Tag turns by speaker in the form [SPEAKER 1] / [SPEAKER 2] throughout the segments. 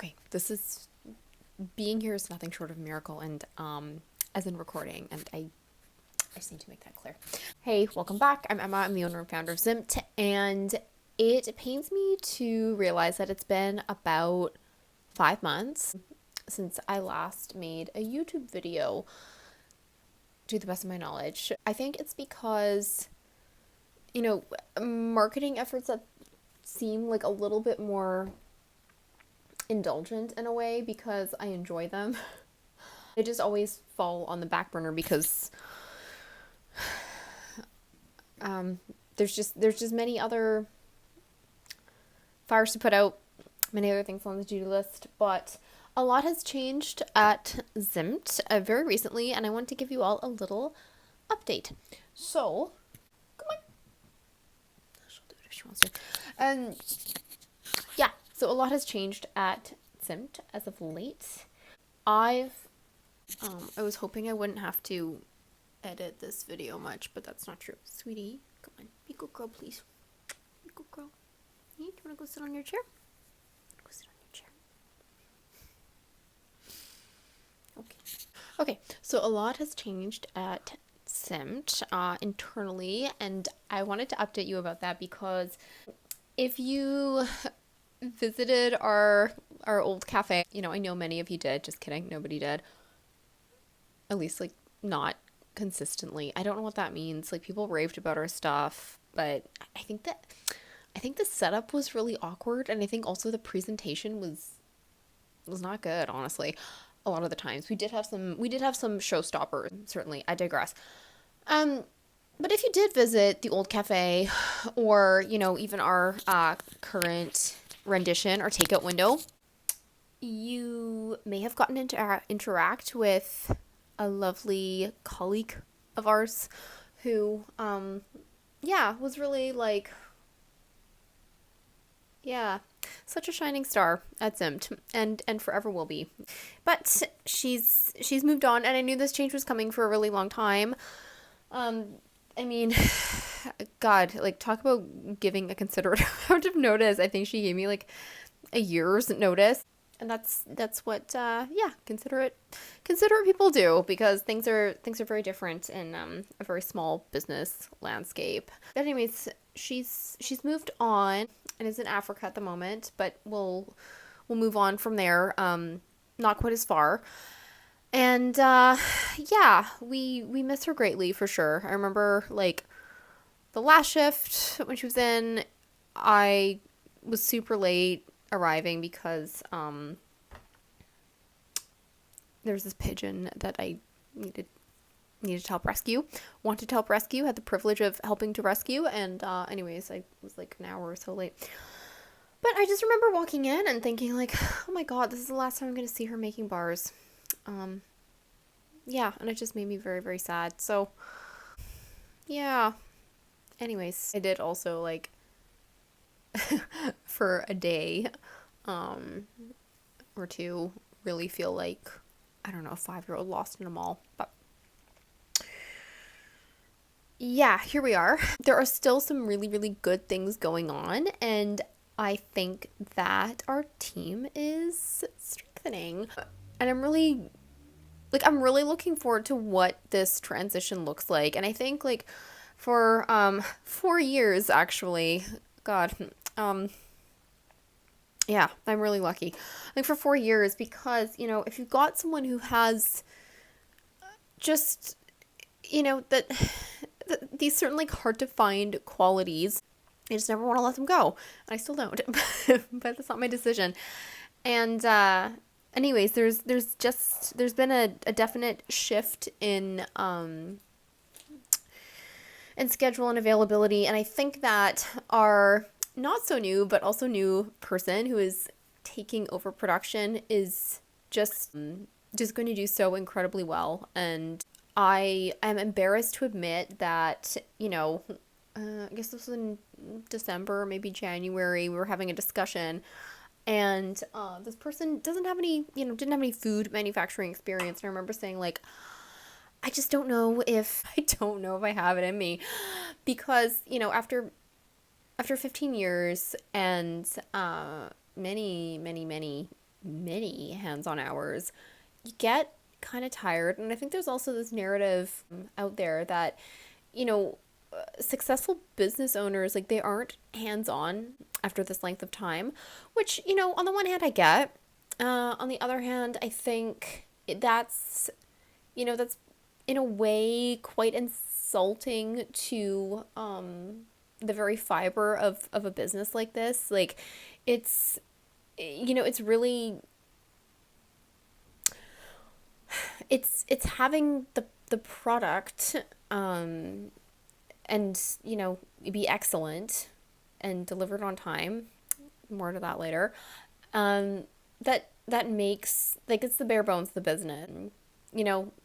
[SPEAKER 1] Okay, this is being here is nothing short of a miracle, and as in recording, and I just need to make that clear. Hey, welcome back. I'm Emma. I'm the owner and founder of Zimt, and it pains me to realize that it's been about 5 months since I last made a YouTube video, to the best of my knowledge. I think it's because, marketing efforts that seem like a little bit more indulgent in a way because I enjoy them. They just always fall on the back burner because there's just many other fires to put out, many other things on the to-do list, but a lot has changed at Zimt very recently, and I want to give you all a little update. So, come on. She'll do it if she wants to. So a lot has changed at Zimt as of late. I was hoping I wouldn't have to edit this video much, but that's not true. Sweetie, come on. Be a good girl, please. Be a good girl. Hey, do you want to go sit on your chair? Go sit on your chair. Okay, so a lot has changed at Zimt internally, and I wanted to update you about that because if you visited our old cafe, I know many of you did, just kidding, nobody did. At least, not consistently. I don't know what that means. People raved about our stuff, but I think the setup was really awkward, and I think also the presentation was not good, honestly. A lot of the times we did have some showstoppers, certainly. I digress. But if you did visit the old cafe, or even our current rendition or takeout window, you may have gotten to interact with a lovely colleague of ours who was really such a shining star at Zimt, and forever will be. But she's moved on, and I knew this change was coming for a really long time. I mean, God, talk about giving a considerate amount of notice. I think she gave me a year's notice, and that's what considerate people do, because things are very different in a very small business landscape. But anyways, she's moved on and is in Africa at the moment, but we'll move on from there. Not quite as far. And we miss her greatly, for sure. I remember the last shift when she was in, I was super late arriving because there was this pigeon that I needed to help rescue, wanted to help rescue, had the privilege of helping to rescue, and anyways, I was an hour or so late. But I just remember walking in and thinking oh my God, this is the last time I'm going to see her making bars. And it just made me very, very sad. So, yeah. Anyways, I did also, for a day, or two, really feel I don't know, a 5-year-old lost in a mall. But, yeah, here we are. There are still some really, really good things going on, and I think that our team is strengthening. And I'm really looking forward to what this transition looks like. And I think for 4 years, actually, God, yeah, I'm really lucky. For 4 years, because, if you've got someone who has just, these certain hard to find qualities, I just never want to let them go. And I still don't, but that's not my decision. And, anyways, there's been a definite shift in schedule and availability, and I think that our not so new but also new person who is taking over production is just going to do so incredibly well. And I am embarrassed to admit that I guess this was in December, maybe January, we were having a discussion. And this person didn't have any food manufacturing experience. And I remember saying I just don't know if I have it in me, because after 15 years and many many hands-on hours, you get kind of tired. And I think there's also this narrative out there that, you know, successful business owners, like, they aren't hands-on after this length of time, which, on the one hand I get. On the other hand, I think that's in a way quite insulting to the very fiber of a business like this. Like, it's it's really, it's having the product and be excellent and delivered on time. More to that later. That makes, like, it's the bare bones of the business.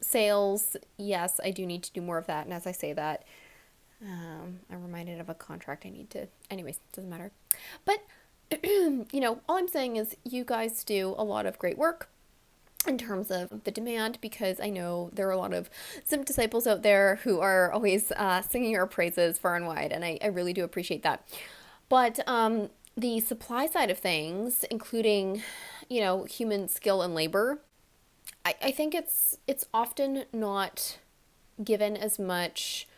[SPEAKER 1] Sales, yes, I do need to do more of that. And as I say that, I'm reminded of a contract I need to. Anyways, doesn't matter. But all I'm saying is you guys do a lot of great work in terms of the demand, because I know there are a lot of Zimt disciples out there who are always singing your praises far and wide, and I really do appreciate that. But the supply side of things, including, human skill and labor, I think it's often not given as much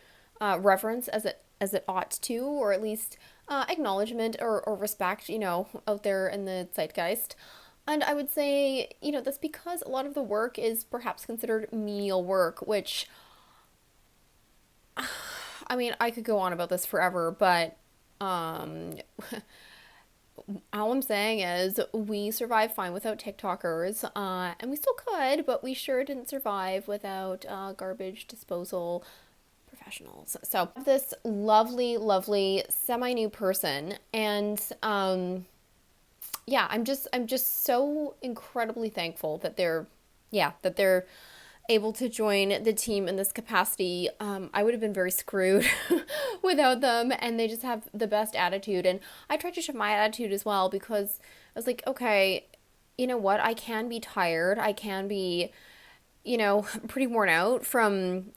[SPEAKER 1] reverence as it ought to, or at least acknowledgement or respect, out there in the zeitgeist. And I would say, that's because a lot of the work is perhaps considered menial work, which, I mean, I could go on about this forever, but all I'm saying is we survive fine without TikTokers, and we still could, but we sure didn't survive without garbage disposal professionals. So this lovely, lovely semi-new person, and yeah, I'm just so incredibly thankful that they're able to join the team in this capacity. I would have been very screwed without them, and they just have the best attitude. And I tried to shift my attitude as well, because I was like, okay, you know what? I can be tired. I can be, pretty worn out from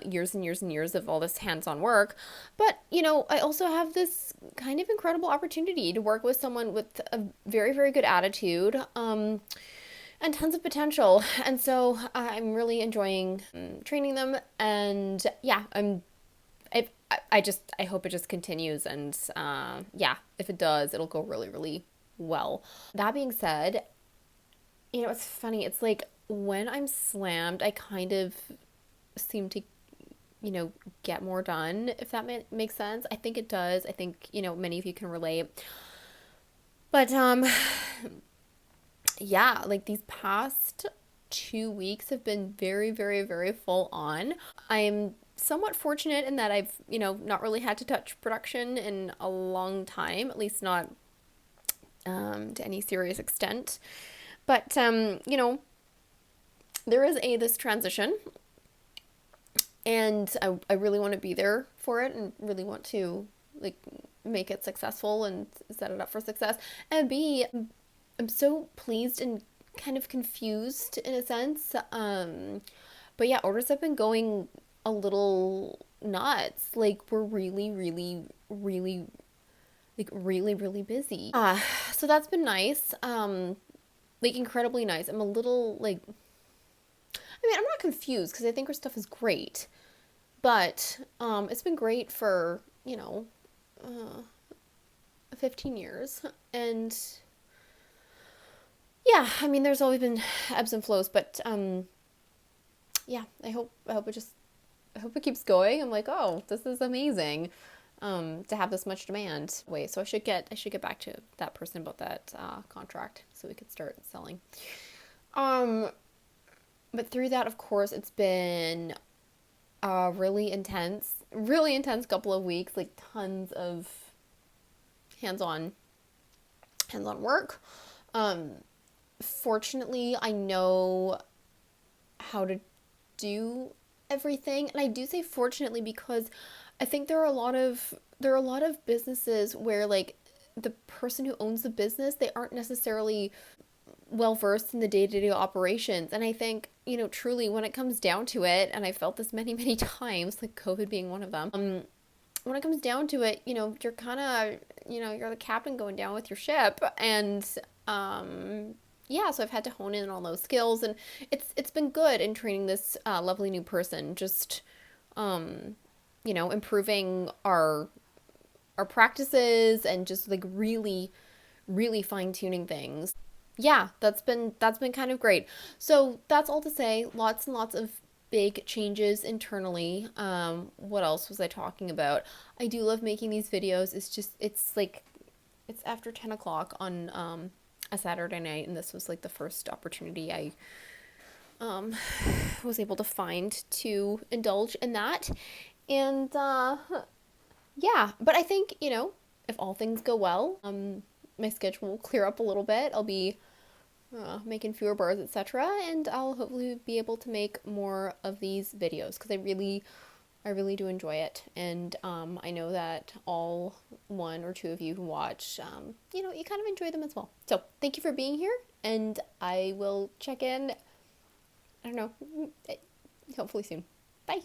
[SPEAKER 1] years and years and years of all this hands-on work. But, I also have this kind of incredible opportunity to work with someone with a very, very good attitude. And tons of potential. And so I'm really enjoying training them. And yeah, I hope it just continues. And yeah, if it does, it'll go really, really well. That being said, it's funny. It's like when I'm slammed, I kind of seem to, get more done, if that makes sense. I think it does. I think, many of you can relate. But yeah, like these past 2 weeks have been very, very, very full on. I'm somewhat fortunate in that I've, not really had to touch production in a long time, at least not to any serious extent. But, there is this transition, and I really want to be there for it, and really want to, like, make it successful and set it up for success. And B, I'm so pleased and kind of confused in a sense. But yeah, orders have been going a little nuts. Like, we're really, really, really, like, really, really busy. So that's been nice. Like, incredibly nice. I'm a little, like, I mean, I'm not confused, because I think our stuff is great. But it's been great for, 15 years. And yeah, I mean, there's always been ebbs and flows, but yeah, I hope it keeps going. I'm like, oh, this is amazing, to have this much demand. Wait, so I should get back to that person about that contract, so we could start selling. But through that, of course, it's been a really intense couple of weeks, like tons of hands-on work. Fortunately, I know how to do everything, and I do say fortunately because I think there are a lot of businesses where, like, the person who owns the business, they aren't necessarily well versed in the day-to-day operations. And I think, truly, when it comes down to it, and I felt this many, many times, like COVID being one of them, when it comes down to it, you're kind of, you're the captain going down with your ship, and yeah, so I've had to hone in on those skills, and it's been good in training this lovely new person. Just um, improving our practices and just like really fine tuning things. Yeah, that's been kind of great. So that's all to say, lots and lots of big changes internally. What else was I talking about? I do love making these videos. It's like it's after 10 o'clock on a Saturday night, and this was like the first opportunity I um was able to find to indulge in that. And yeah, but I think, if all things go well, my schedule will clear up a little bit. I'll be making fewer bars, etc., and I'll hopefully be able to make more of these videos because I really do enjoy it, and I know that all one or two of you who watch, you kind of enjoy them as well. So thank you for being here, and I will check in. I don't know, hopefully soon. Bye.